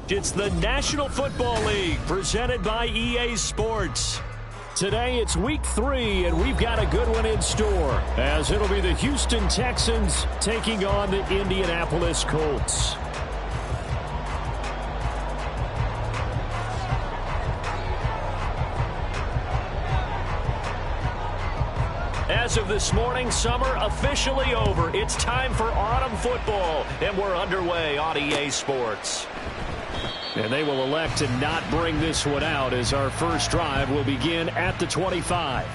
It's the National Football League presented by EA Sports. Today it's week 3, and we've got a good one in store, as it'll be the Houston Texans taking on the Indianapolis Colts. As of this morning, summer officially over. It's time for autumn football, and we're underway on EA Sports. And they will elect to not bring this one out, as our first drive will begin at the 25.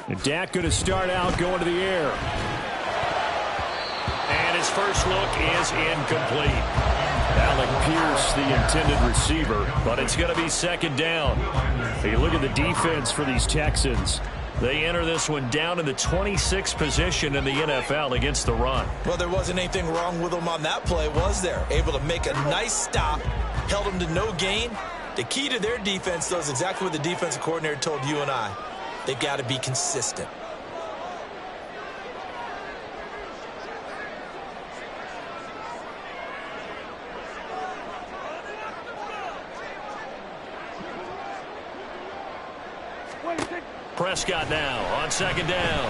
And Dak going to start out going to the air. And his first look is incomplete. Alec Pierce, the intended receiver, but it's going to be second down. You look at the defense for these Texans. They enter this one down in the 26th position in the NFL against the run. Well, there wasn't anything wrong with them on that play, was there? Able to make a nice stop, held them to no gain. The key to their defense, though, is exactly what the defensive coordinator told you and I. They've got to be consistent. Prescott now on second down.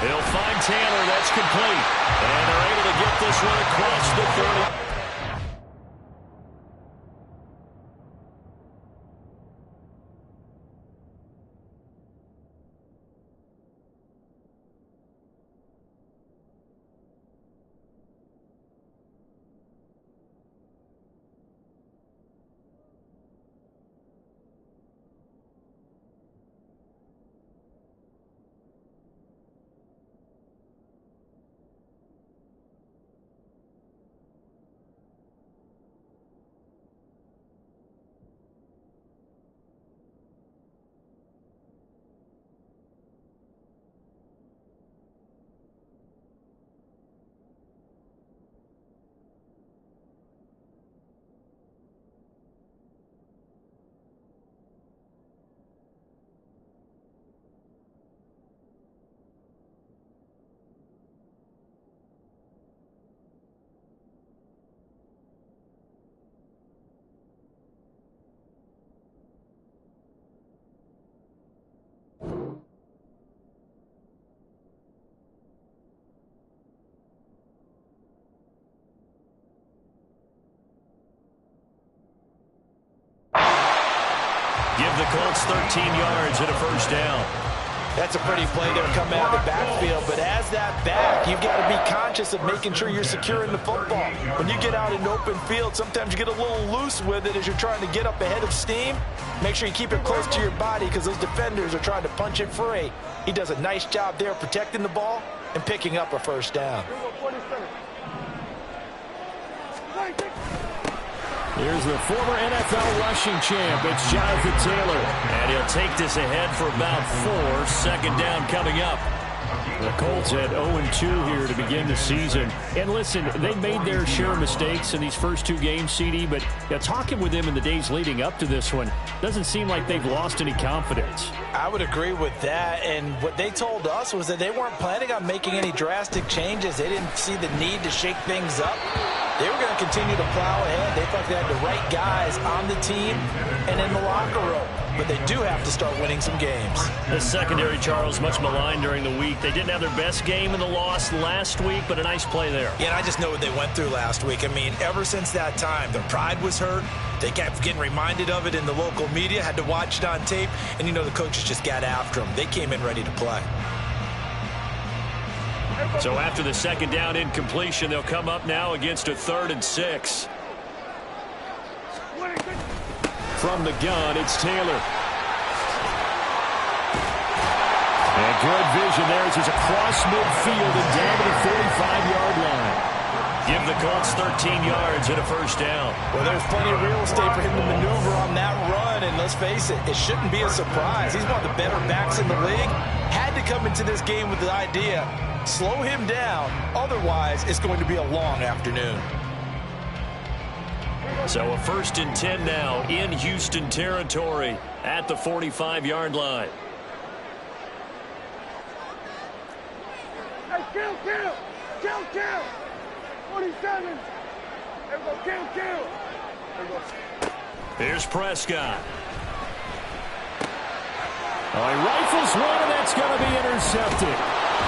He'll find Taylor. That's complete. And they're able to get this one across the 30. Give the Colts 13 yards and a first down. That's a pretty play there coming out of the backfield, but as that back, you've got to be conscious of making sure you're securing the football. When you get out in open field, sometimes you get a little loose with it as you're trying to get up ahead of steam. Make sure you keep it close to your body because those defenders are trying to punch it free. He does a nice job there protecting the ball and picking up a first down. Here's the former NFL rushing champ. It's Jonathan Taylor. And he'll take this ahead for about 4. Second down coming up. The Colts had 0-2 here to begin the season. And listen, they made their share of mistakes in these first 2 games, CD, but talking with them in the days leading up to this one, doesn't seem like they've lost any confidence. I would agree with that, and what they told us was that they weren't planning on making any drastic changes. They didn't see the need to shake things up. They were going to continue to plow ahead. They thought they had the right guys on the team and in the locker room. But they do have to start winning some games. The secondary, Charles, much maligned during the week. They didn't have their best game in the loss last week, but a nice play there. Yeah, and I just know what they went through last week. I mean, ever since that time, their pride was hurt. They kept getting reminded of it in the local media, had to watch it on tape, and you know the coaches just got after them. They came in ready to play. So after the second down incompletion, they'll come up now against a 3rd and 6. From the gun, it's Taylor. And Good vision there as he's across midfield and down to the 45-yard line. Give the Colts 13 yards and a first down. Well, there's plenty of real estate for him to maneuver on that run, and let's face it, it shouldn't be a surprise. He's one of the better backs in the league. Had to come into this game with the idea, slow him down, otherwise it's going to be a long afternoon. So a 1st and 10 now in Houston territory at the 45-yard line. Hey, kill! 47. There we go, kill. There we go. Here's Prescott. Oh, he rifles one, and that's going to be intercepted.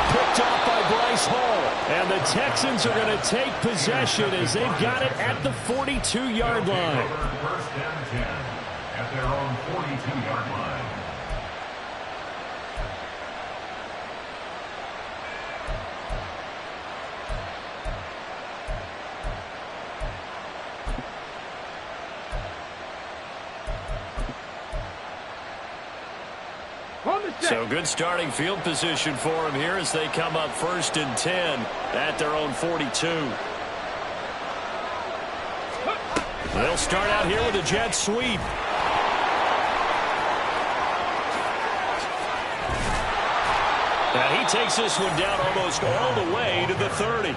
Picked off by Bryce Hall. And the Texans are going to take possession as they've got it at the 42-yard line. 1st and 10 at their own 42-yard line. So good starting field position for him here as they come up 1st and 10 at their own 42. They'll start out here with a jet sweep. And he takes this one down almost all the way to the 30.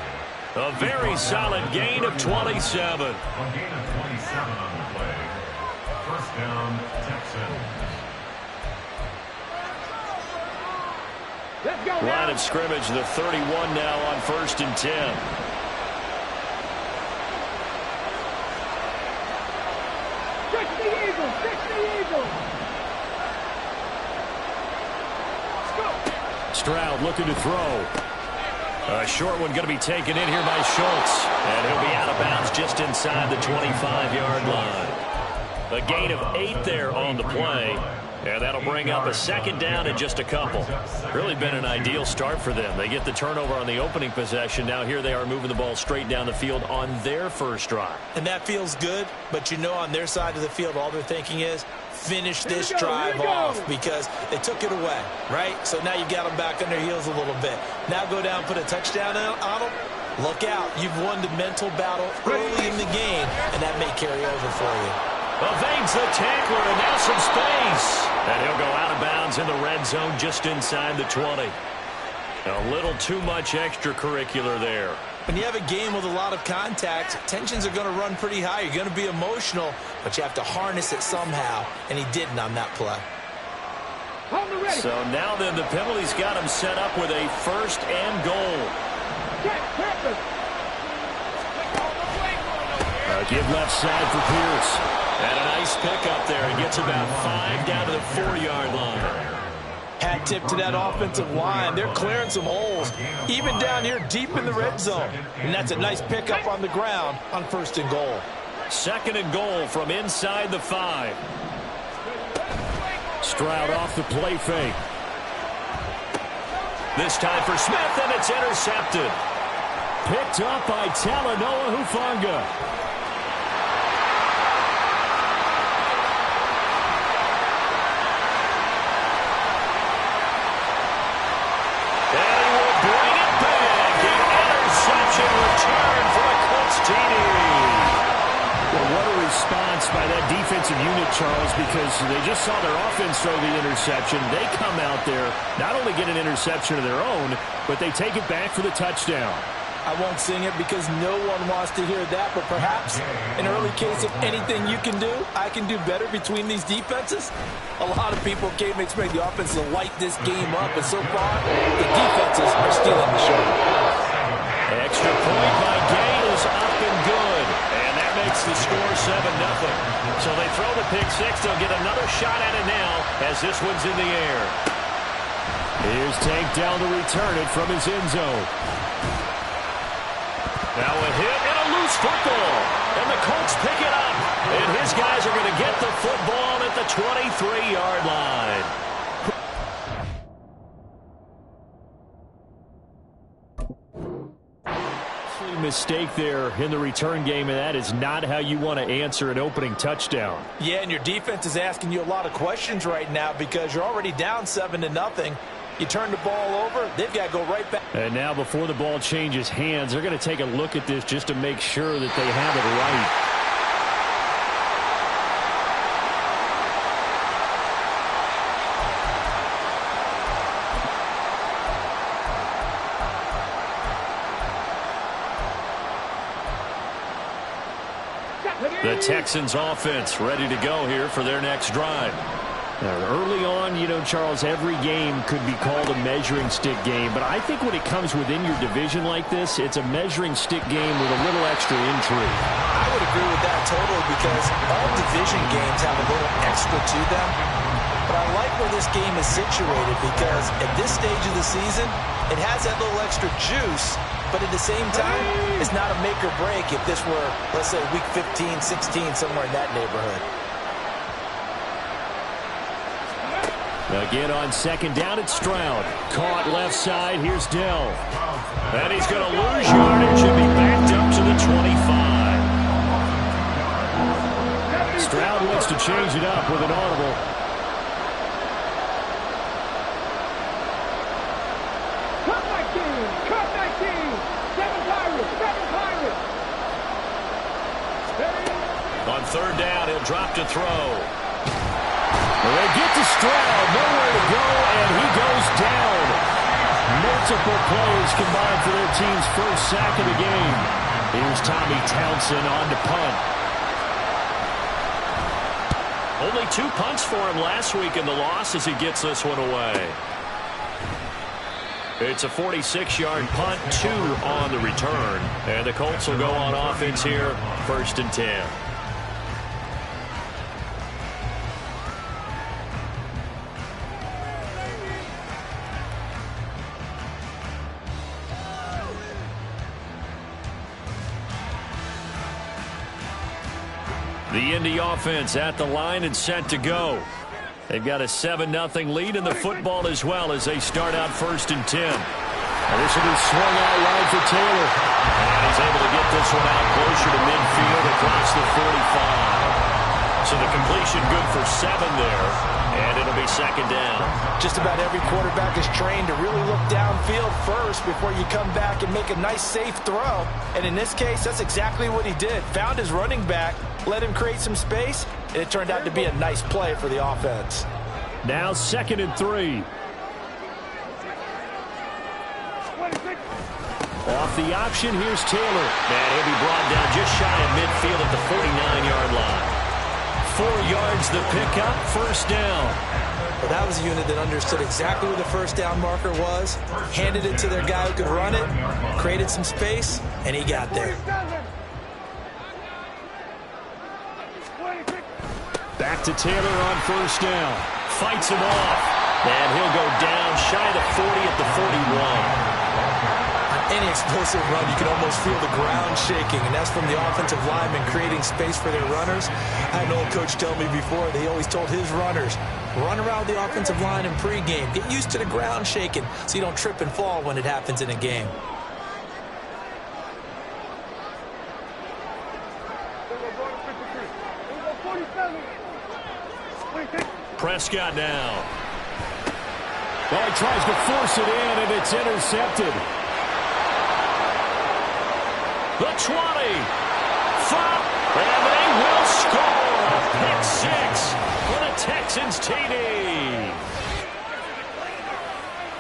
A very solid gain of 27. A gain of 27 on the play. 1st down, Texans. Line of scrimmage, the 31 now on 1st and 10. Fix the Eagles! Let's go! Stroud looking to throw. A short one going to be taken in here by Schultz. And he'll be out of bounds just inside the 25-yard line. A gain of 8 there on the play. And that'll bring up a 2nd down in just a couple. Really been an ideal start for them. They get the turnover on the opening possession. Now here they are moving the ball straight down the field on their first drive. And that feels good, but you know on their side of the field all they're thinking is finish this drive off because they took it away, right? So now you've got them back on their heels a little bit. Now go down, put a touchdown on them. Look out. You've won the mental battle early in the game, and that may carry over for you. Evades the tackler, and now some space. And he'll go out of bounds in the red zone just inside the 20. A little too much extracurricular there. When you have a game with a lot of contact, tensions are going to run pretty high. You're going to be emotional, but you have to harness it somehow, and he didn't on that play. So now then the penalty's got him set up with a 1st and goal. Give left side for Pierce. And a nice pickup there. He gets about 5 down to the 4-yard line. Hat tip to that offensive line. They're clearing some holes, even down here deep in the red zone. And that's a nice pickup on the ground on 1st and goal. 2nd and goal from inside the 5. Stroud off the play fake. This time for Smith, and it's intercepted. Picked up by Talanoa Hufanga. Return for a Colts TD. Well, what a response by that defensive unit, Charles, because they just saw their offense throw the interception. They come out there, not only get an interception of their own, but they take it back for the touchdown. I won't sing it because no one wants to hear that, but perhaps an early case of anything you can do, I can do better between these defenses. A lot of people came to expect the offense to light this game up, and so far, the defenses are stealing the show. Extra point by Gay is up and good. And that makes the score 7-0. So they throw the pick six. They'll get another shot at it now as this one's in the air. Here's Tank down to return it from his end zone. Now a hit and a loose football. And the Colts pick it up. And his guys are going to get the football at the 23-yard line. Mistake there in the return game, and that is not how you want to answer an opening touchdown. Yeah, and your defense is asking you a lot of questions right now because you're already down 7-0. You turn the ball over, they've got to go right back. And now before the ball changes hands, they're going to take a look at this just to make sure that they have it right. The Texans offense ready to go here for their next drive. Early on, Charles, every game could be called a measuring stick game. But I think when it comes within your division like this, it's a measuring stick game with a little extra intrigue. I would agree with that totally because all division games have a little extra to them. But I like where this game is situated because at this stage of the season, it has that little extra juice. But at the same time, it's not a make or break if this were, let's say, week 15, 16, somewhere in that neighborhood. Again on second down, it's Stroud. Caught left side. Here's Dell. And he's going to lose yardage and be backed up to the 25. Stroud wants to change it up with an audible. On third down, he'll drop to throw. Well, they get to Stroud, nowhere to go, and he goes down. Multiple plays combined for their team's first sack of the game. Here's Tommy Townsend on to punt. Only 2 punts for him last week in the loss as he gets this one away. It's a 46-yard punt, 2 on the return. And the Colts will go on offense here, 1st and 10. The Indy offense at the line and set to go. They've got a 7-0 lead in the football as well as they start out 1st and 10. And this will be swung out wide for Taylor. And he's able to get this one out closer to midfield across the 45. So the completion good for 7 there. And it'll be 2nd down. Just about every quarterback is trained to really look downfield first before you come back and make a nice, safe throw. And in this case, that's exactly what he did. Found his running back, let him create some space, and it turned out to be a nice play for the offense. Now 2nd and 3. Off the option, here's Taylor. And he'll be brought down just shy of midfield at the 49-yard line. 4 yards the pickup, 1st down. Well, that was a unit that understood exactly where the 1st down marker was, handed it to their guy who could run it, created some space, and he got there. Back to Taylor on 1st down. Fights him off. And he'll go down shy of the 40 at the 41. Any explosive run, you can almost feel the ground shaking, and that's from the offensive linemen creating space for their runners. I had an old coach tell me before, they always told his runners, run around the offensive line in pregame. Get used to the ground shaking so you don't trip and fall when it happens in a game. Prescott now. Well, he tries to force it in, and it's intercepted. The 20. 5. And they will score. Pick 6 for the Texans TD.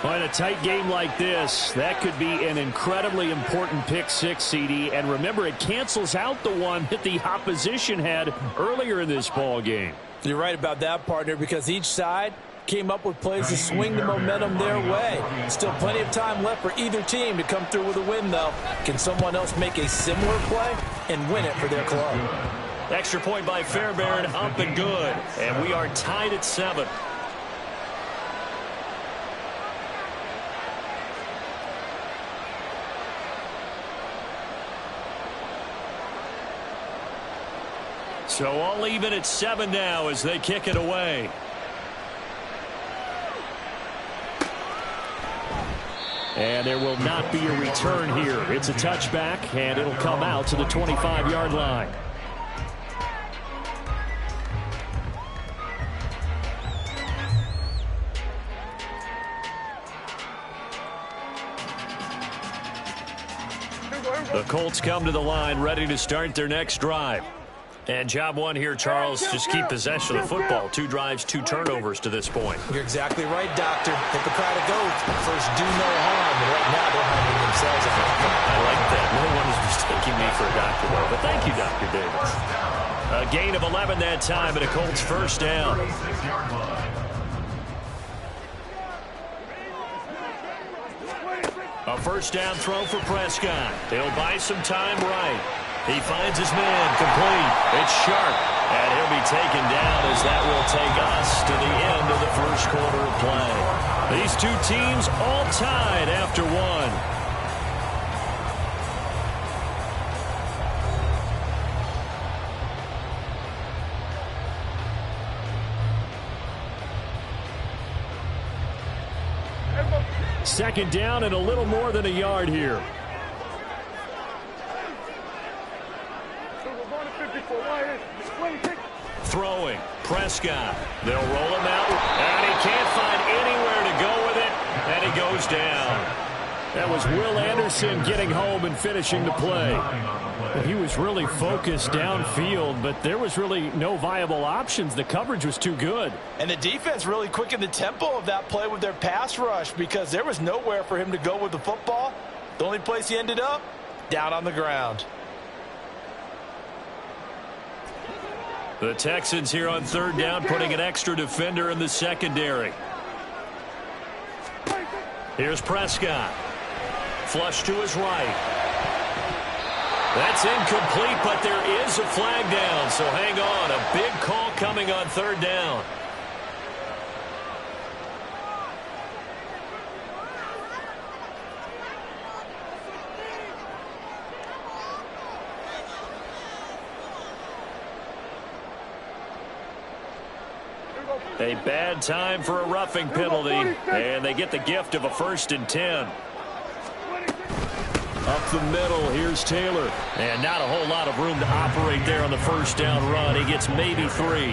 Well, in a tight game like this, that could be an incredibly important pick 6, CD. And remember, it cancels out the one that the opposition had earlier in this ball game. You're right about that, partner, because each side came up with plays to swing the momentum their way. Still plenty of time left for either team to come through with a win, though. Can someone else make a similar play and win it for their club? Extra point by Fairbairn, up and good. And we are tied at 7. So all even at 7 now as they kick it away. And there will not be a return here. It's a touchback, and it'll come out to the 25-yard line. The Colts come to the line, ready to start their next drive. And job one here, Charles, just keep possession of the football. 2 drives, 2 turnovers to this point. You're exactly right, Doctor. Hippocratic oath. First, do no harm. And right now, they're harming themselves. I like that. No one is mistaking me for a doctor, though. But thank you, Dr. Davis. A gain of 11 that time, and a Colts first down. A first down throw for Prescott. He'll buy some time right. He finds his man, complete. It's Sharp, and he'll be taken down as that will take us to the end of the first quarter of play. These two teams all tied after one. Second down and a little more than a yard here. Throwing. Prescott. They'll roll him out, and he can't find anywhere to go with it, and he goes down. That was Will Anderson getting home and finishing the play. He was really focused downfield, but there was really no viable options. The coverage was too good. And the defense really quickened the tempo of that play with their pass rush because there was nowhere for him to go with the football. The only place he ended up, down on the ground. The Texans here on third down, putting an extra defender in the secondary. Here's Prescott. Flush to his right. That's incomplete, but there is a flag down, so hang on. A big call coming on third down. A bad time for a roughing penalty, and they get the gift of a 1st and 10. Up the middle, here's Taylor. And not a whole lot of room to operate there on the first down run. He gets maybe 3.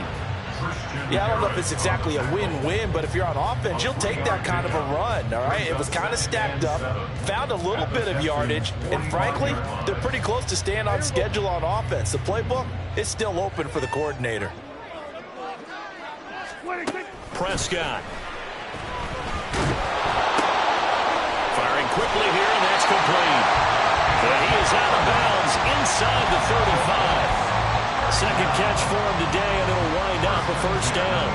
Yeah, I don't know if it's exactly a win-win, but if you're on offense, you'll take that kind of a run, all right? It was kind of stacked up, found a little bit of yardage, and frankly, they're pretty close to staying on schedule on offense. The playbook is still open for the coordinator. Prescott. Firing quickly here, and that's complete. And he is out of bounds inside the 35. Second catch for him today, and it'll wind up a first down.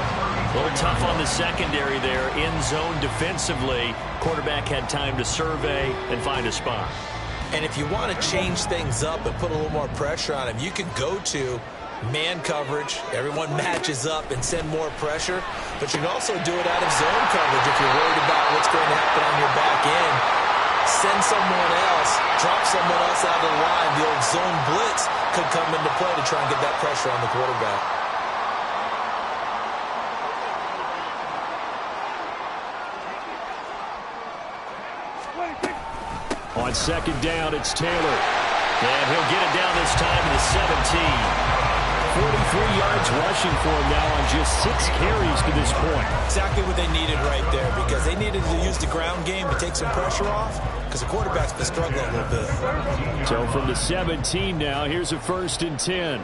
A little tough on the secondary there, in zone defensively. Quarterback had time to survey and find a spot. And if you want to change things up and put a little more pressure on him, you can go to man coverage. Everyone matches up and send more pressure. But you can also do it out of zone coverage if you're worried about what's going to happen on your back end. Send someone else, drop someone else out of the line. The old zone blitz could come into play to try and get that pressure on the quarterback. On second down, it's Taylor. And he'll get it down this time to the 17. 43 yards rushing for him now on just 6 carries to this point. Exactly what they needed right there, because they needed to use the ground game to take some pressure off, because the quarterback's been struggling a little bit. So from the 17 now, here's a 1st and 10.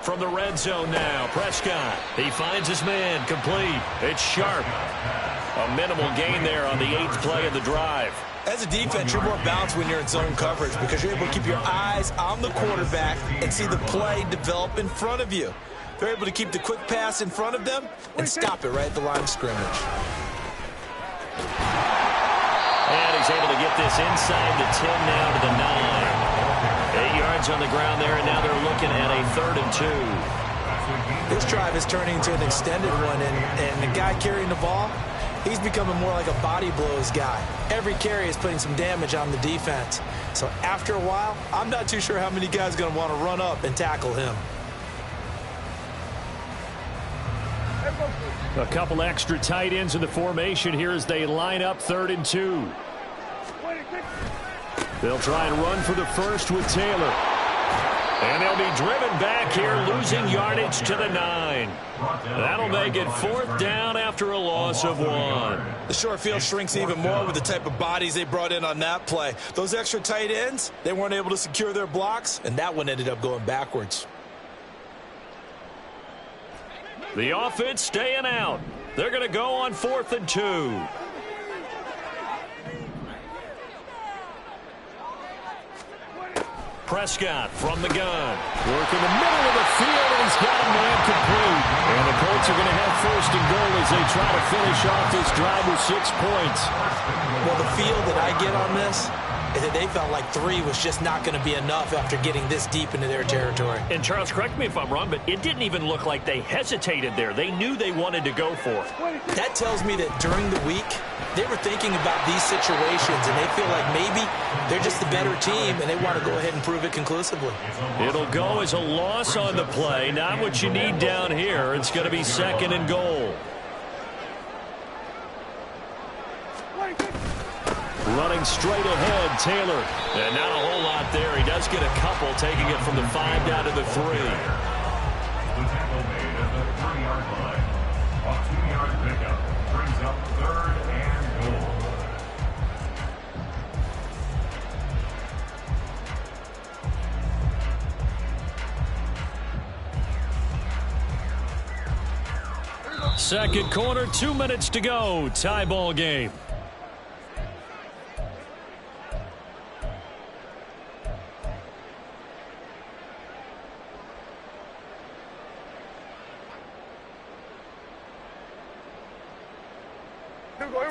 From the red zone now, Prescott. He finds his man, complete. It's Sharp. A minimal gain there on the 8th play of the drive. As a defense, you're more balanced when you're in zone coverage because you're able to keep your eyes on the quarterback and see the play develop in front of you. They're able to keep the quick pass in front of them and stop it right at the line of scrimmage. And he's able to get this inside the 10 now to the 9. 8 yards on the ground there, and now they're looking at a 3rd and 2. This drive is turning into an extended one, and the guy carrying the ball, he's becoming more like a body blows guy. Every carry is putting some damage on the defense. So after a while, I'm not too sure how many guys are going to want to run up and tackle him. A couple extra tight ends in the formation here as they line up 3rd and 2. They'll try and run for the first with Taylor. And they'll be driven back here, losing yardage to the 9. That'll make it 4th down after a loss of 1. The short field shrinks even more with the type of bodies they brought in on that play. Those extra tight ends, they weren't able to secure their blocks, and that one ended up going backwards. The offense staying out. They're going to go on 4th and 2. Prescott from the gun. Work in the middle of the field, and he's got a man complete. And the Colts are going to have 1st and goal as they try to finish off this drive with 6 points. Well, the feel that I get on this is that they felt like 3 was just not going to be enough after getting this deep into their territory. And Charles, correct me if I'm wrong, but it didn't even look like they hesitated there. They knew they wanted to go for it. That tells me that during the week, they were thinking about these situations, and they feel like maybe they're just the better team, and they want to go ahead and prove it conclusively. It'll go as a loss on the play. Not what you need down here. It's going to be 2nd and goal. Running straight ahead, Taylor. And not a whole lot there. He does get a couple, taking it from the 5 down to the 3. The tackle made at the 3-yard line. A 2-yard pickup brings up 3rd and goal. Second quarter, 2 minutes to go. Tie ball game.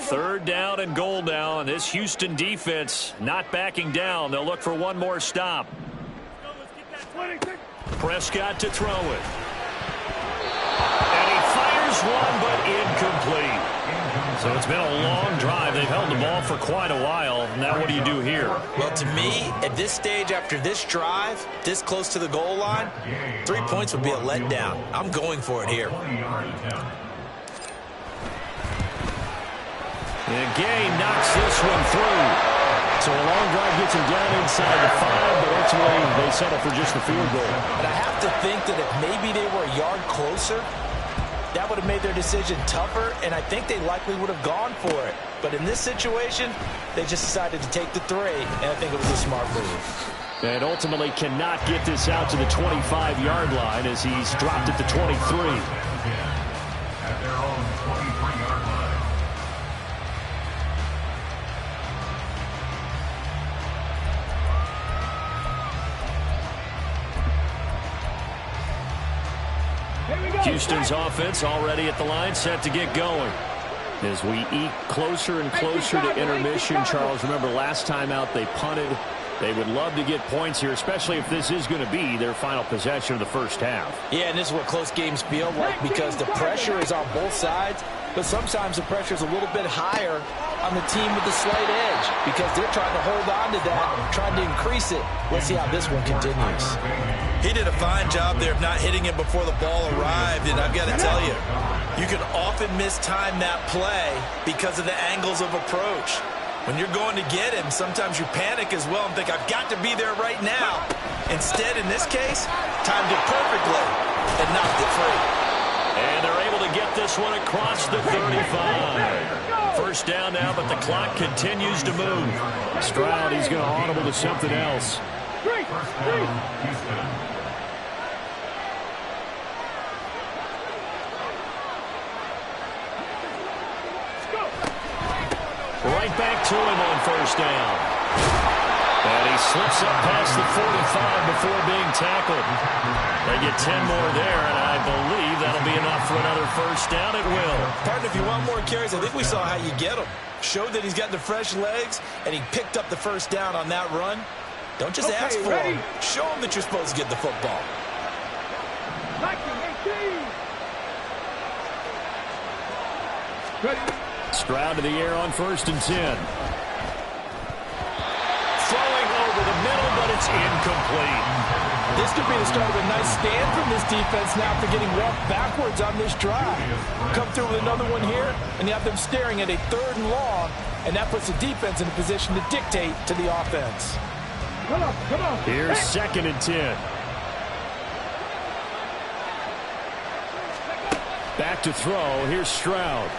Third down and goal now, and this Houston defense not backing down. They'll look for one more stop. Prescott to throw it. And he fires one, but incomplete. So it's been a long drive. They've held the ball for quite a while. Now what do you do here? Well, to me, at this stage after this drive, this close to the goal line, 3 points would be a letdown. I'm going for it here. And Gay knocks this one through. So a long drive gets him down inside the 5, but ultimately they settle for just the field goal. But I have to think that if maybe they were a yard closer, that would have made their decision tougher, and I think they likely would have gone for it. But in this situation, they just decided to take the 3, and I think it was a smart move. And ultimately cannot get this out to the 25-yard line as he's dropped at the 23. At their own 23-yard line. Houston's offense already at the line, set to get going. As we eke closer and closer to intermission, Charles, remember last time out they punted. They would love to get points here, especially if this is going to be their final possession of the first half. Yeah, and this is what close games feel like because the pressure is on both sides, but sometimes the pressure is a little bit higher on the team with the slight edge because they're trying to hold on to that, trying to increase it. Let's see how this one continues. He did a fine job there of not hitting it before the ball arrived, and I've got to tell you, you can often mistime that play because of the angles of approach. When you're going to get him, sometimes you panic as well and think, I've got to be there right now. Instead, in this case, timed it perfectly and knocked it free. And they're able to get this one across the 35. First down now, but the clock continues to move. Stroud, he's going to audible to something else. First down, Houston. Right back to him on first down. And he slips up past the 45 before being tackled. They get 10 more there, and I believe that'll be enough for another first down. It will. Partner, if you want more carries, I think we saw how you get them. Showed that he's got the fresh legs, and he picked up the first down on that run. Don't just ask for him. Show him that you're supposed to get the football. Stroud to the air on first and 10. Throwing over the middle, but it's incomplete. This could be the start of a nice stand from this defense now after getting walked backwards on this drive. Come through with another one here, and you have them staring at a 3rd and long, and that puts the defense in a position to dictate to the offense. Come on. Here's 2nd and 10. Back to throw. Here's Stroud.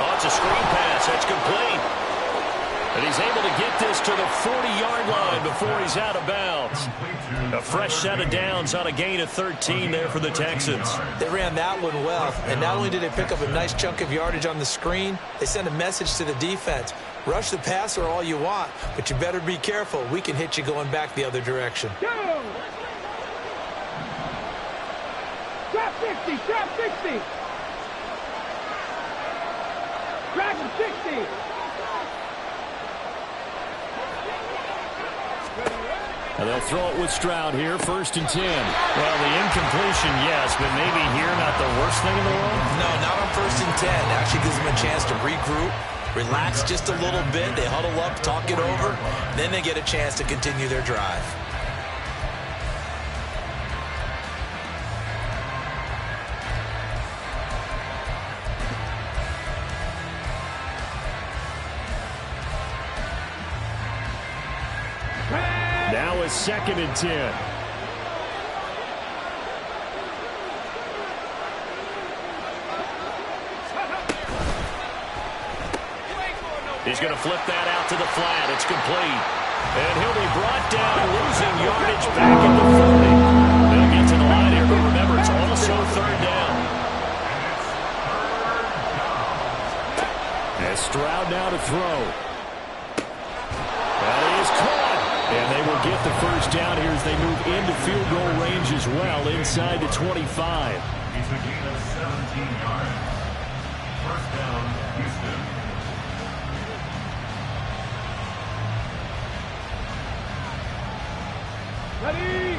Oh, it's a screen pass. That's complete. And he's able to get this to the 40-yard line before he's out of bounds. A fresh set of downs on a gain of 13 there for the Texans. They ran that one well, and not only did they pick up a nice chunk of yardage on the screen, they sent a message to the defense. Rush the passer all you want, but you better be careful. We can hit you going back the other direction. Go! Drop 60, drop 60. Drop 60. And they'll throw it with Stroud here, 1st and 10. Well, the incompletion, yes, but maybe here not the worst thing in the world? No, not on 1st and 10. Actually gives them a chance to regroup, relax just a little bit. They huddle up, talk it over. Then they get a chance to continue their drive. Now it's 2nd and 10. He's going to flip that out to the flat. It's complete. And he'll be brought down, losing yardage back at the 40. They'll get to the line here, but remember, it's also 3rd down. And Stroud now to throw. That is caught. And they will get the 1st down here as they move into field goal range as well, inside the 25. He's a gain of 17 yards. 1st down, Houston. Ready?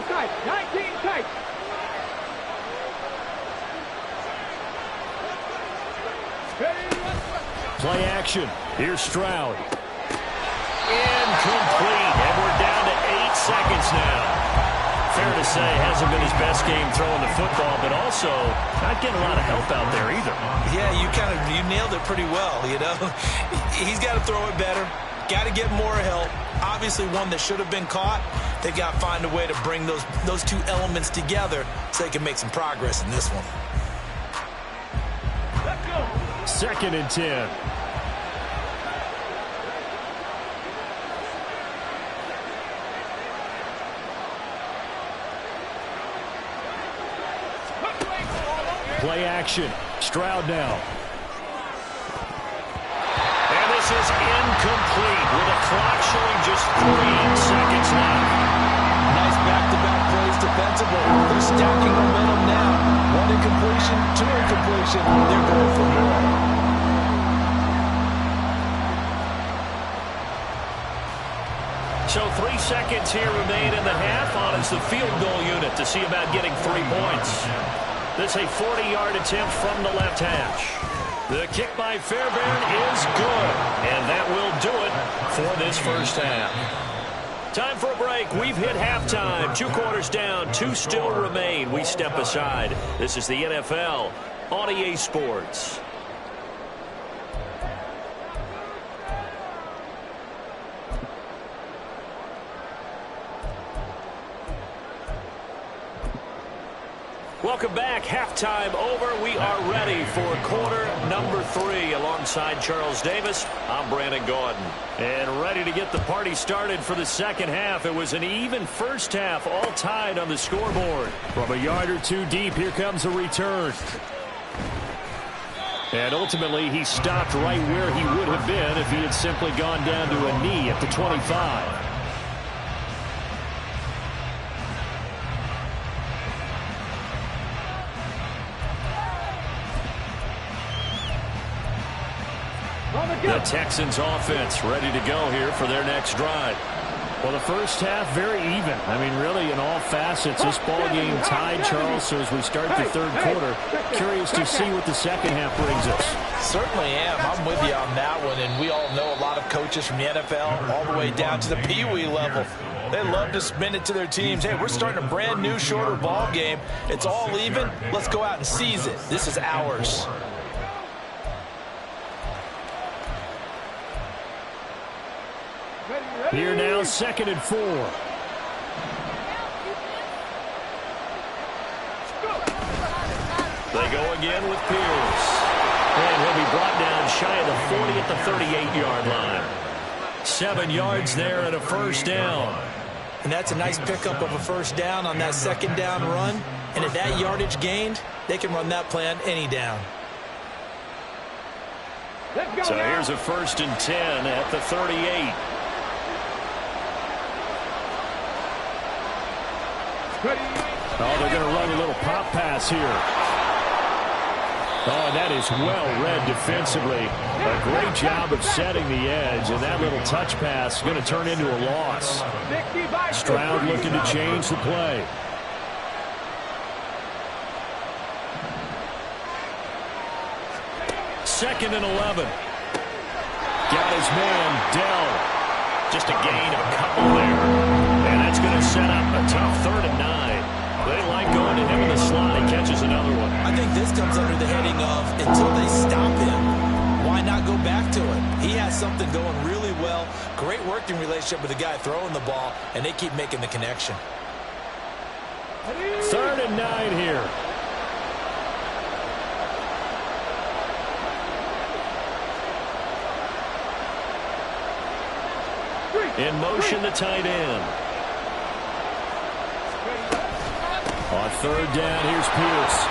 Tight. 19 tight. Play action. Here's Stroud. Incomplete. And we're down to 8 seconds now. Fair to say, hasn't been his best game throwing the football, but also not getting a lot of help out there either. Yeah, you nailed it pretty well, you know. He's got to throw it better. Got to get more help. Obviously one that should have been caught. They've got to find a way to bring those two elements together so they can make some progress in this one. 2nd and 10. Play action. Stroud now. And this is incomplete with a clock showing just 3 seconds left. Nice back-to-back plays defensively. They're stacking momentum now. 1 incompletion, 2 incompletion. They're going for more. So 3 seconds here remain in the half on as the field goal unit to see about getting 3 points. This a 40-yard attempt from the left hash. The kick by Fairbairn is good, and that will do it for this first half. Time for a break. We've hit halftime. 2 quarters down, 2 still remain. We step aside. This is the NFL on EA Sports. Welcome back. Halftime over. We are ready for quarter number 3. Alongside Charles Davis, I'm Brandon Gordon. And ready to get the party started for the second half. It was an even first half, all tied on the scoreboard. From a yard or 2 deep, here comes a return. And ultimately, he stopped right where he would have been if he had simply gone down to a knee at the 25. The Texans offense ready to go here for their next drive. Well, the first half very even. I mean, really, in all facets, this ball game tied, Charles. So as we start the third quarter, curious to see what the second half brings us. Certainly am. I'm with you on that one. And we all know a lot of coaches from the NFL all the way down to the Pee-wee level. They love to spin it to their teams. Hey, we're starting a brand new, shorter ball game. It's all even. Let's go out and seize it. This is ours. Here now, 2nd and 4. They go again with Pierce. And he'll be brought down shy of the 40 at the 38-yard line. 7 yards there and a first down. And that's a nice pickup of a first down on that second down run. And at that yardage gained, they can run that play on any down. So here's a 1st and 10 at the 38. Oh, they're going to run a little pop pass here. Oh, and that is well read defensively. A great job of setting the edge, and that little touch pass is going to turn into a loss. Stroud looking to change the play. Second and 11. Got his man, Dell. Just a gain of a couple there. And that's going to set up a tough 3rd and 9. They like going to him in the slot. He catches another one. I think this comes under the heading of until they stop him, why not go back to it? He has something going really well. Great working relationship with the guy throwing the ball, and they keep making the connection. 3rd and 9 here. In motion, the tight end. On 3rd down, here's Pierce.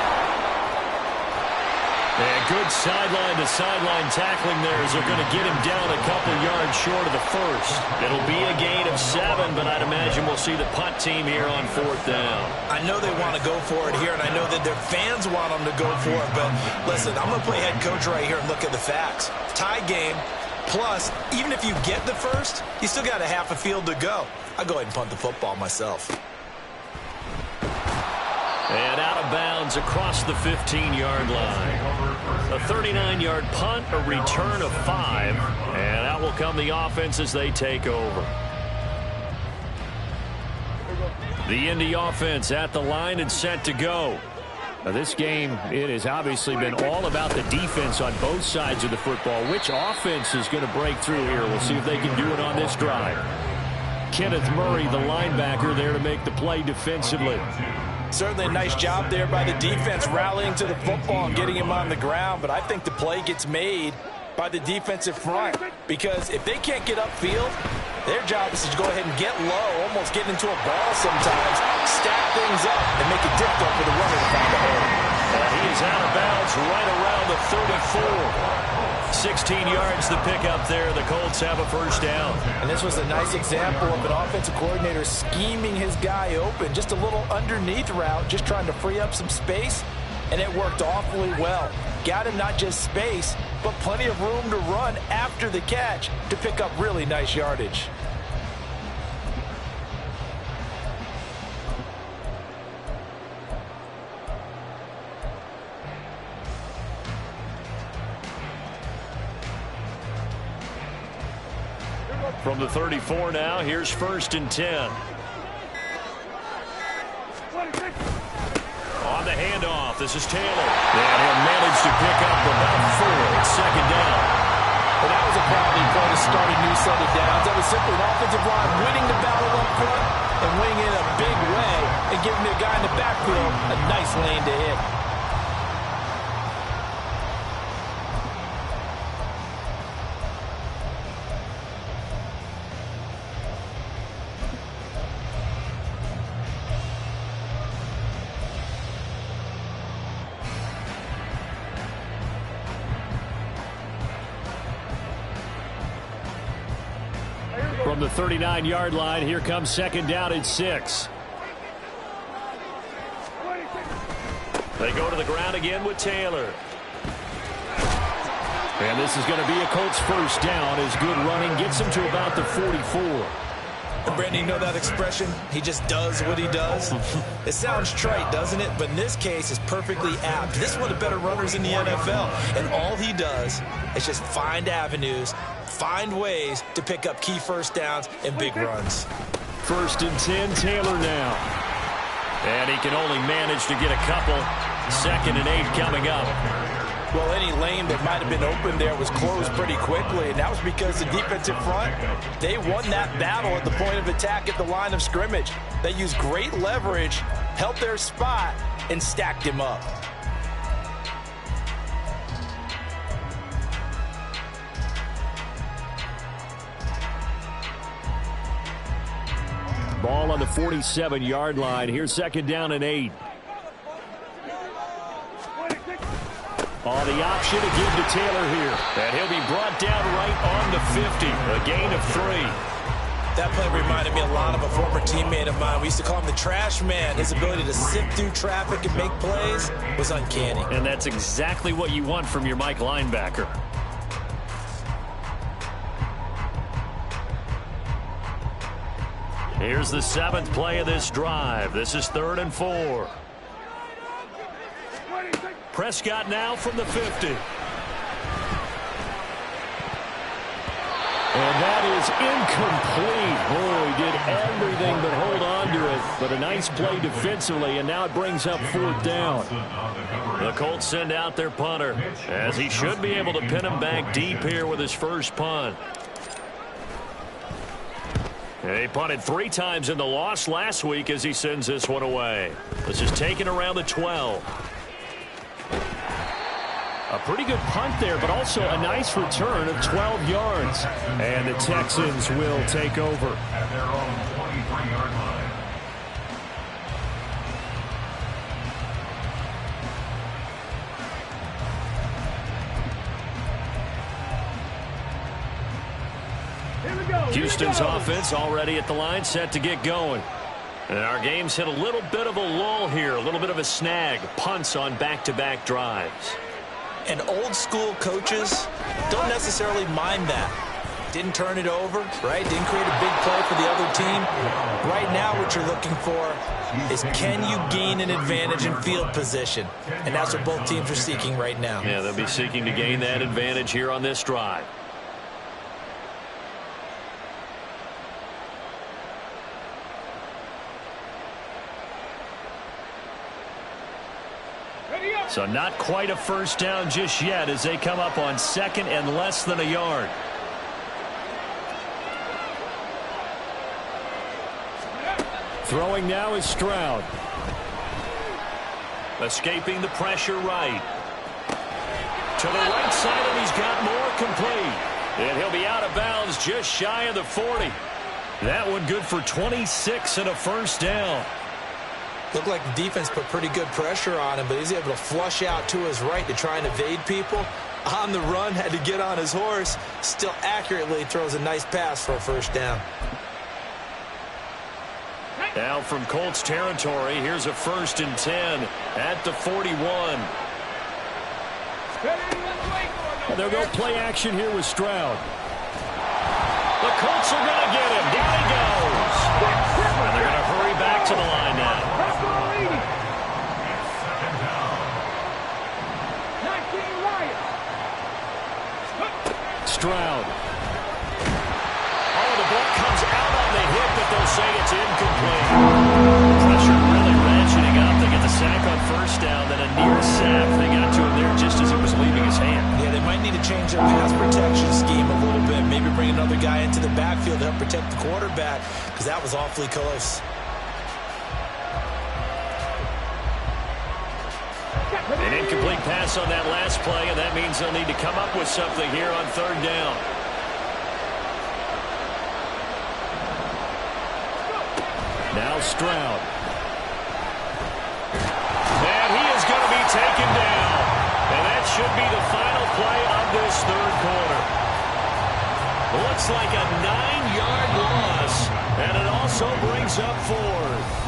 And good sideline-to-sideline tackling there as they're going to get him down a couple yards short of the first. It'll be a gain of 7, but I'd imagine we'll see the punt team here on 4th down. I know they want to go for it here, and I know that their fans want them to go for it, but listen, I'm going to play head coach right here and look at the facts. Tie game, plus, even if you get the first, you still got a half a field to go. I'll go ahead and punt the football myself. And out of bounds across the 15-yard line. A 39-yard punt, a return of 5, and out will come the offense as they take over. The Indy offense at the line and set to go. Now this game, it has obviously been all about the defense on both sides of the football. Which offense is going to break through here? We'll see if they can do it on this drive. Kenneth Murray, the linebacker, there to make the play defensively. Certainly a nice job there by the defense rallying to the football and getting him on the ground, but I think the play gets made by the defensive front because if they can't get upfield, their job is to go ahead and get low, almost get into a ball sometimes, stack things up, and make it difficult for the runner to find a hole. He is out of bounds right around the 34. 16 yards to pick up there. The Colts have a first down. And this was a nice example of an offensive coordinator scheming his guy open. Just a little underneath route, just trying to free up some space, and it worked awfully well. Got him not just space, but plenty of room to run after the catch to pick up really nice yardage. From the 34 now, here's 1st and 10. On the handoff, this is Taylor. And he'll manage to pick up about 4 at 2nd down. Well, that was a quality play to start a new set of downs. That was simply an offensive line winning the battle up front and winning in a big way and giving the guy in the backfield a nice lane to hit. From the 39-yard line, here comes 2nd down and 6. They go to the ground again with Taylor. And this is going to be a Colts first down as good running gets him to about the 44. Brandon, you know that expression? He just does what he does. It sounds trite, doesn't it? But in this case, it's perfectly apt. This is one of the better runners in the NFL. And all he does is just find avenues, find ways to pick up key first downs and big runs. 1st and 10, Taylor now. And he can only manage to get a couple. 2nd and 8 coming up. Well, any lane that might have been open there was closed pretty quickly, and that was because the defensive front, they won that battle at the point of attack at the line of scrimmage. They used great leverage, held their spot, and stacked him up. Ball on the 47-yard line. Here's second down and 8. On the option to give to Taylor here. And he'll be brought down right on the 50. A gain of 3. That play reminded me a lot of a former teammate of mine. We used to call him the trash man. His ability to sift through traffic and make plays was uncanny. And that's exactly what you want from your Mike linebacker. Here's the 7th play of this drive. This is 3rd and 4. Prescott now from the 50. And that is incomplete. Boy, he did everything but hold on to it. But a nice play defensively, and now it brings up 4th down. The Colts send out their punter, as he should be able to pin him back deep here with his first punt. He punted 3 times in the loss last week as he sends this one away. This is taken around the 12. A pretty good punt there, but also a nice return of 12 yards. And the Texans will take over. At their own 23-yard line. Houston's offense already at the line, set to get going. And our game's hit a little bit of a lull here, a little bit of a snag. Punts on back-to-back drives. And old school coaches don't necessarily mind that. Didn't turn it over, right? Didn't create a big play for the other team. Right now what you're looking for is, can you gain an advantage in field position? And that's what both teams are seeking right now. Yeah, they'll be seeking to gain that advantage here on this drive. So not quite a first down just yet as they come up on 2nd and less than a yard. Throwing now is Stroud. Escaping the pressure right. To the right side, and he's got more complete. And he'll be out of bounds just shy of the 40. That one good for 26 and a first down. Looked like the defense put pretty good pressure on him, but he's able to flush out to his right to try and evade people. On the run, had to get on his horse. Still accurately throws a nice pass for a first down. Now from Colts territory, here's a 1st and 10 at the 41. And they'll go play action here with Stroud. The Colts are going to get him. Down he goes. And they're going to hurry back to the line now. Stroud. Oh, the ball comes out on the hip, but they'll say it's incomplete. Pressure really ratcheting up. They get the sack on first down, then a near sack. They got to him there just as it was leaving his hand. Yeah, they might need to change their pass protection scheme a little bit. Maybe bring another guy into the backfield to help protect the quarterback, because that was awfully close. An incomplete pass on that last play, and that means they'll need to come up with something here on 3rd down. Now Stroud. And he is going to be taken down. And that should be the final play of this 3rd quarter. Looks like a 9-yard loss, and it also brings up 4th.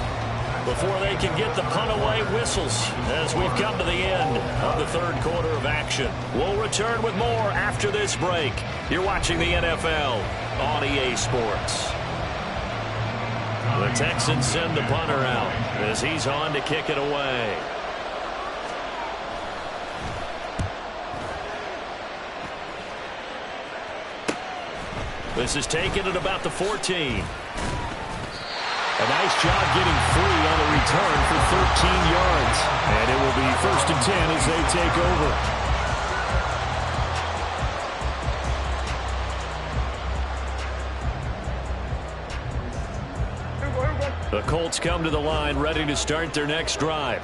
Before they can get the punt away, whistles as we've come to the end of the 3rd quarter of action. We'll return with more after this break. You're watching the NFL on EA Sports. The Texans send the punter out as he's on to kick it away. This is taken at about the 14. A nice job getting free on the return for 13 yards. And it will be 1st and 10 as they take over. The Colts come to the line ready to start their next drive.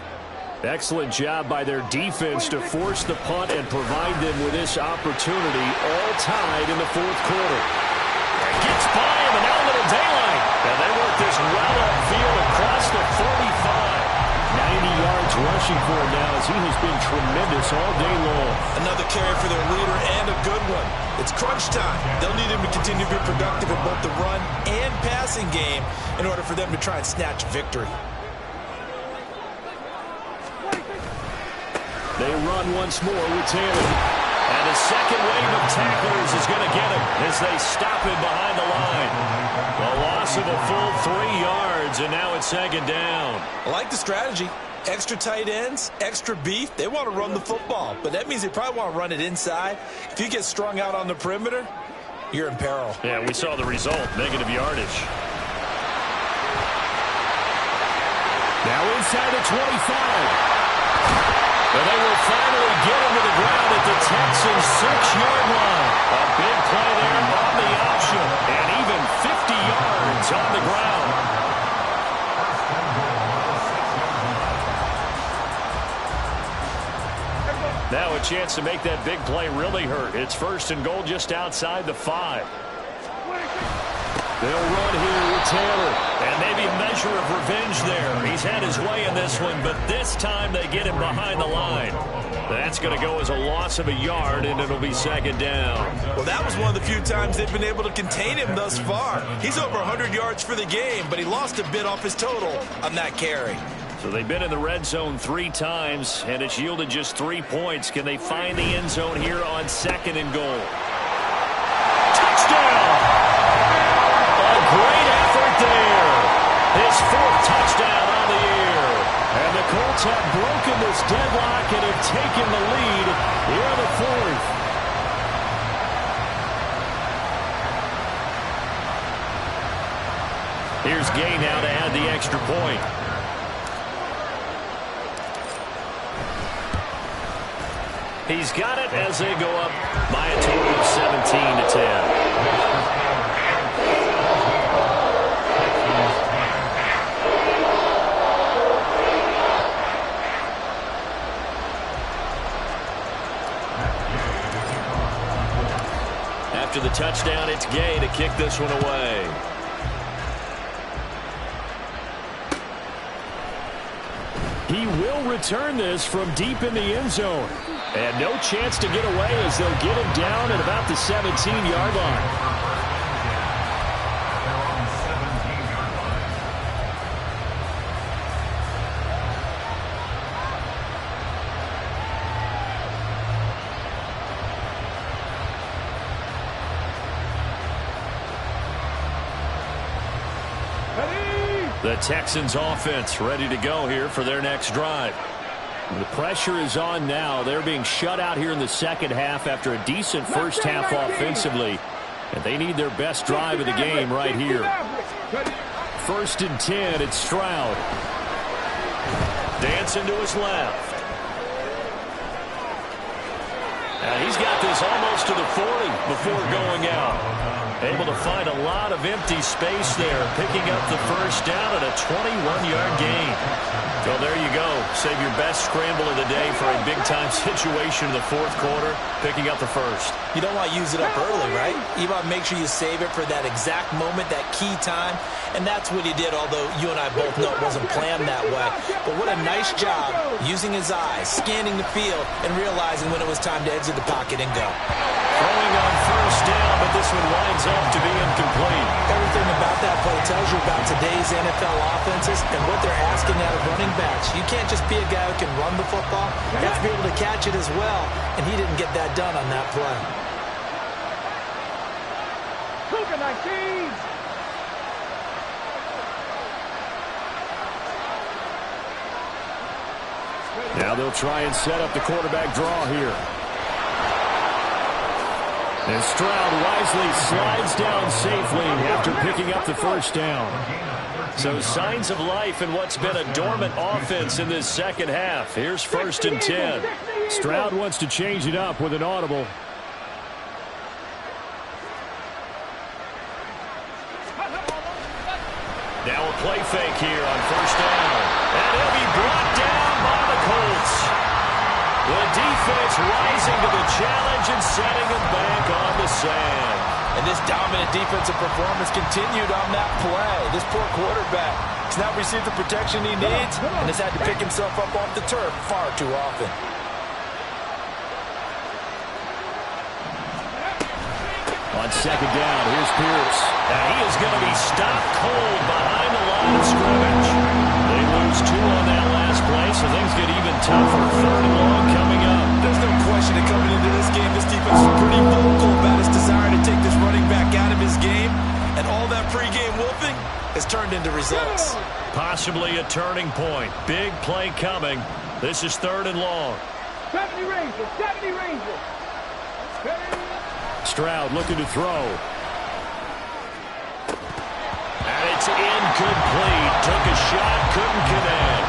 Excellent job by their defense to force the punt and provide them with this opportunity, all tied in the fourth quarter. And gets by him, and now a little daylight. And they work this well upfield across the 45. 90 yards rushing for him now as he has been tremendous all day long. Another carry for their leader and a good one. It's crunch time. They'll need him to continue to be productive in both the run and passing game in order for them to try and snatch victory. They run once more with Taylor. And a second wave of tacklers is going to get him as they stop him behind the line. A loss of a full 3 yards, and now it's second down. I like the strategy. Extra tight ends, extra beef. They want to run the football, but that means they probably want to run it inside. If you get strung out on the perimeter, you're in peril. Yeah, we saw the result, negative yardage. Now inside the 25. And they will finally get him to the ground at the Texans' 6-yard line. A big play there on the option, and even 50 yards on the ground. Now a chance to make that big play really hurt. It's first and goal just outside the 5. They'll run here with Taylor. And maybe a measure of revenge there. He's had his way in this one, but this time they get him behind the line. That's going to go as a loss of a yard, and it'll be second down. Well, that was one of the few times they've been able to contain him thus far. He's over 100 yards for the game, but he lost a bit off his total on that carry. So they've been in the red zone 3 times, and it's yielded just 3 points. Can they find the end zone here on second and goal? Touchdown! Great effort there. His 4th touchdown on the year. And the Colts have broken this deadlock and have taken the lead here in the 4th. Here's Gay now to add the extra point. He's got it as they go up by a total of 17-10. After the touchdown, it's Gay to kick this one away. He will return this from deep in the end zone. And no chance to get away as they'll get him down at about the 17-yard line. The Texans offense ready to go here for their next drive. The pressure is on now. They're being shut out here in the second half after a decent first half offensively. And they need their best drive of the game right here. 1st and 10, it's Stroud. Dancing to his left. And he's got this almost to the 40 before going out. Able to find a lot of empty space there, picking up the first down at a 21-yard gain. So there you go. Save your best scramble of the day for a big-time situation in the 4th quarter, picking up the first. You don't want to use it up early, right? You want to make sure you save it for that exact moment, that key time. And that's what he did, although you and I both know it wasn't planned that way. But what a nice job using his eyes, scanning the field, and realizing when it was time to exit the pocket and go. Throwing on first down, but this one winds up to be incomplete. Everything about that play tells you about today's NFL offenses and what they're asking out of running backs. You can't just be a guy who can run the football. You have to be able to catch it as well, and he didn't get that done on that play. Now they'll try and set up the quarterback draw here. And Stroud wisely slides down safely after picking up the first down. So signs of life in what's been a dormant offense in this second half. Here's 1st and 10. Stroud wants to change it up with an audible. Now a play fake here on first down. And he'll be brought down by the Colts. The defense rising to the challenge and setting him back on the sand. And this dominant defensive performance continued on that play. This poor quarterback has not received the protection he needs and has had to pick himself up off the turf far too often. On second down, here's Pierce. And he is going to be stopped cold behind the line of scrimmage. They lose 2 on that last play, so things get even tougher. 3rd and long coming up. There's no question that coming into this game, this defense is pretty vocal about its desire to take this running back out of his game. And all that pregame wolfing has turned into results. Possibly a turning point. Big play coming. This is 3rd and long. 70 Rangers, 70 Rangers. Stroud looking to throw. And it's incomplete. Took a shot, couldn't connect.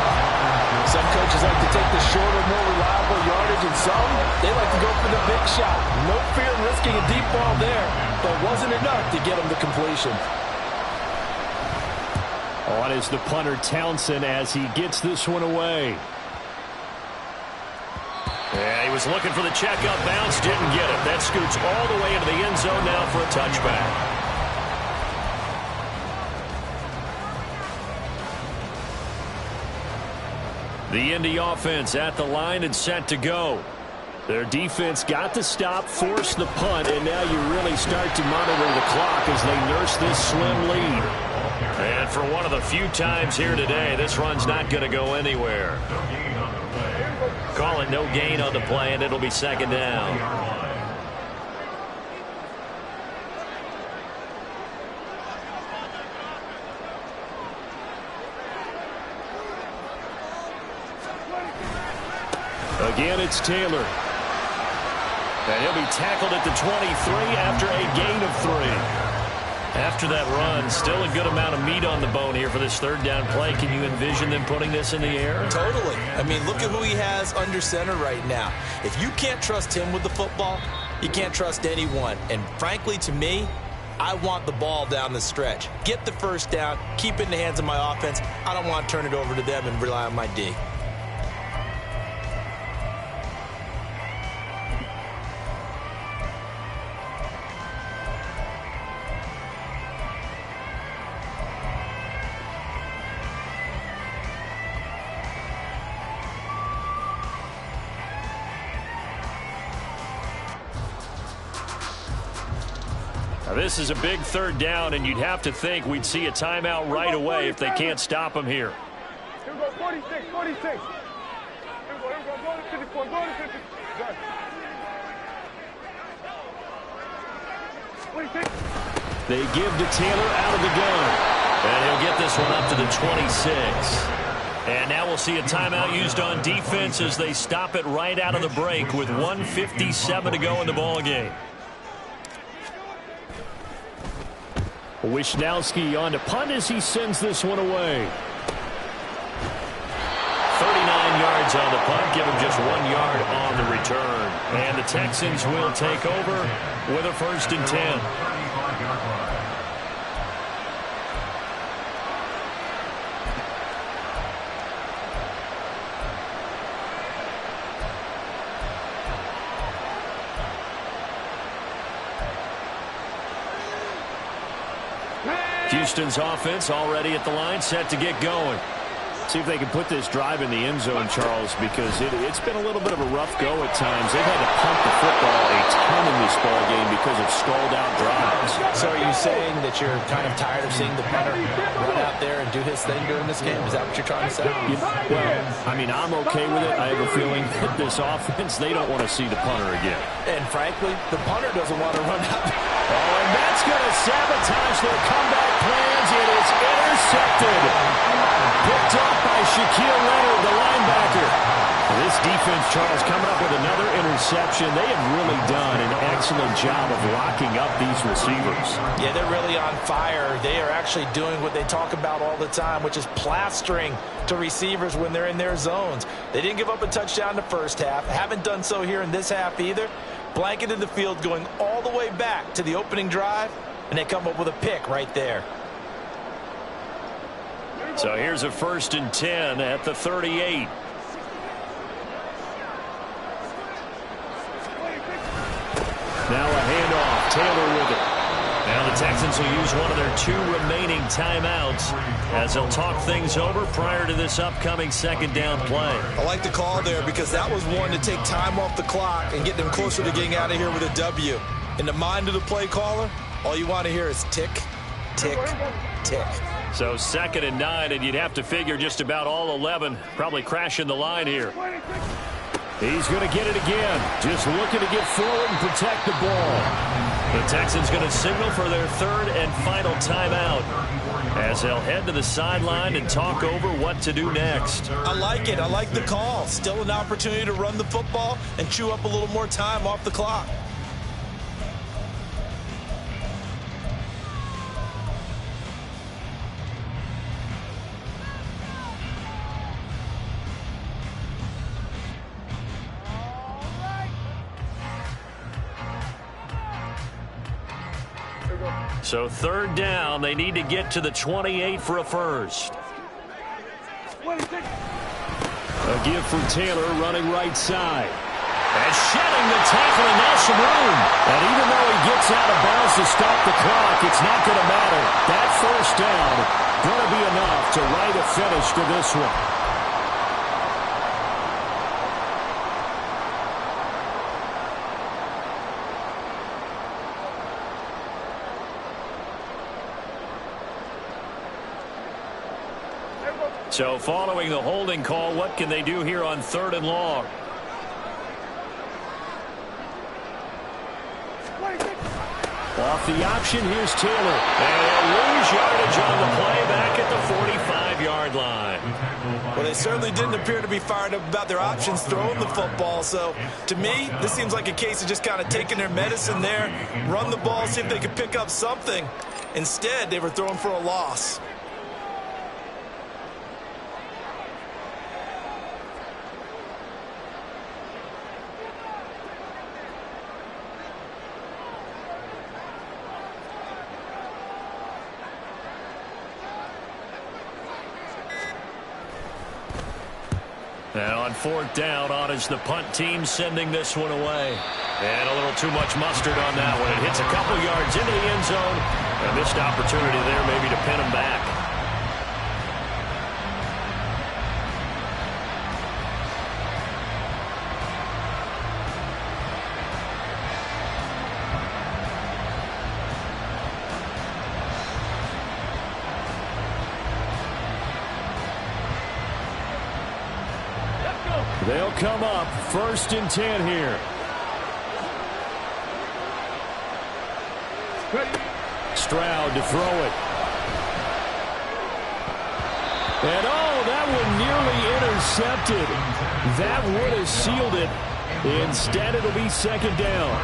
Some coaches like to take the shorter, more reliable yardage, and some, they like to go for the big shot. No fear in risking a deep ball there, but it wasn't enough to get him the completion. On is the punter Townsend as he gets this one away. Yeah, he was looking for the checkup bounce, didn't get it. That scoots all the way into the end zone now for a touchback. The Indy offense at the line and set to go. Their defense got the stop, forced the punt, and now you really start to monitor the clock as they nurse this slim lead. And for one of the few times here today, this run's not going to go anywhere. Call it no gain on the play, and it'll be 2nd down. Again, it's Taylor. And he'll be tackled at the 23 after a gain of 3. After that run, still a good amount of meat on the bone here for this 3rd down play. Can you envision them putting this in the air? Totally. I mean, look at who he has under center right now. If you can't trust him with the football, you can't trust anyone. And frankly, to me, I want the ball down the stretch. Get the 1st down, keep it in the hands of my offense. I don't want to turn it over to them and rely on my D. This is a big 3rd down, and you'd have to think we'd see a timeout right away if they can't stop him here. Here we go, 46, 46. Here we go, go to 54, go to 50. Done. 46. They give to Taylor out of the gun. And he'll get this one up to the 26. And now we'll see a timeout used on defense as they stop it right out of the break with 1:57 to go in the ballgame. Wisnowski on to punt as he sends this one away. 39 yards on the punt, give him just 1 yard on the return. And the Texans will take over with a 1st and 10. Houston's offense already at the line, set to get going. See if they can put this drive in the end zone, Charles, because it's been a little bit of a rough go at times. They've had to punt the football a ton in this ball game because of stalled-out drives. So are you saying that you're kind of tired of seeing the punter run out there and do his thing during this game? Is that what you're trying to say? Well, I mean, I'm okay with it. I have a feeling that this offense, they don't want to see the punter again. And frankly, the punter doesn't want to run out. Oh, and that's going to sabotage their comeback plans. It is intercepted. Picked up by Shaquille Leonard, the linebacker. This defense, Charles, coming up with another interception. They have really done an excellent job of locking up these receivers. Yeah, they're really on fire. They are actually doing what they talk about all the time, which is plastering to receivers when they're in their zones. They didn't give up a touchdown the first half. Haven't done so here in this half either. Blanketed the field going all the way back to the opening drive, and they come up with a pick right there. So here's a 1st and 10 at the 38. Now a handoff. Taylor with it. Now the Texans will use one of their 2 remaining timeouts as they'll talk things over prior to this upcoming 2nd down play. I like the call there because that was one to take time off the clock and get them closer to getting out of here with a W. In the mind of the play caller, all you want to hear is tick, tick, tick. So 2nd and 9, and you'd have to figure just about all 11 probably crashing the line here. He's going to get it again. Just looking to get forward and protect the ball. The Texans going to signal for their 3rd and final timeout as they'll head to the sideline and talk over what to do next. I like it. I like the call. Still an opportunity to run the football and chew up a little more time off the clock. So 3rd down, they need to get to the 28 for a first. A give from Taylor running right side. And shedding the tackle, and now some room. And even though he gets out of bounds to stop the clock, it's not going to matter. That 1st down going to be enough to write a finish to this one. So following the holding call, what can they do here on 3rd and long? Off the option, here's Taylor. And they'll lose yardage on the play back at the 45-yard line. Well, they certainly didn't appear to be fired up about their options throwing the football. So, to me, this seems like a case of just kind of taking their medicine there, run the ball, see if they could pick up something. Instead, they were throwing for a loss. And on 4th down, on is the punt team sending this one away. And a little too much mustard on that one. It hits a couple yards into the end zone. A missed opportunity there maybe to pin them back. They'll come up 1st and 10 here. Stroud to throw it. And that one nearly intercepted. That would have sealed it. Instead, it'll be 2nd down.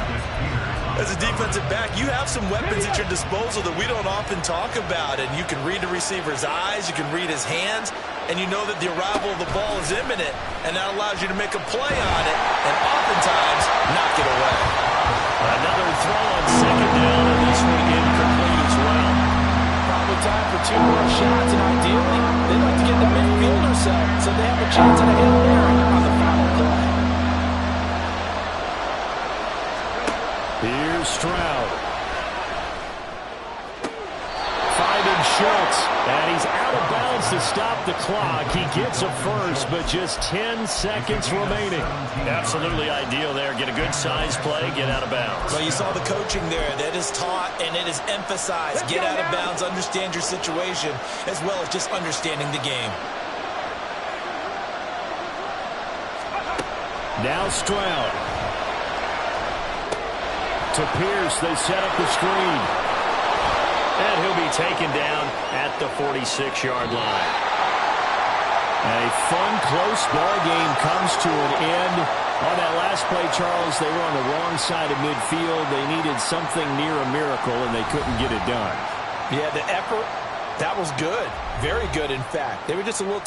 As a defensive back, you have some weapons at your disposal that we don't often talk about. And you can read the receiver's eyes, you can read his hands, and you know that the arrival of the ball is imminent, and that allows you to make a play on it and oftentimes knock it away. Another throw on 2nd down, and this one incomplete as well. Probably time for 2 more shots, and ideally, they'd like to get the midfield or so they have a chance at a Hail Mary on the final play. Here's Stroud. Finding Schultz. And he's out of bounds to stop the clock. He gets a first, but just 10 seconds remaining. Absolutely ideal there. Get a good size play, get out of bounds. Well, you saw the coaching there. That is taught and it is emphasized. Get out of bounds, understand your situation, as well as just understanding the game. Now Stroud. To Pierce, they set up the screen. And he'll be taken down at the 46-yard line. A fun, close ball game comes to an end. On that last play, Charles, they were on the wrong side of midfield. They needed something near a miracle, and they couldn't get it done. Yeah, the effort, that was good. Very good, in fact. They were just a little too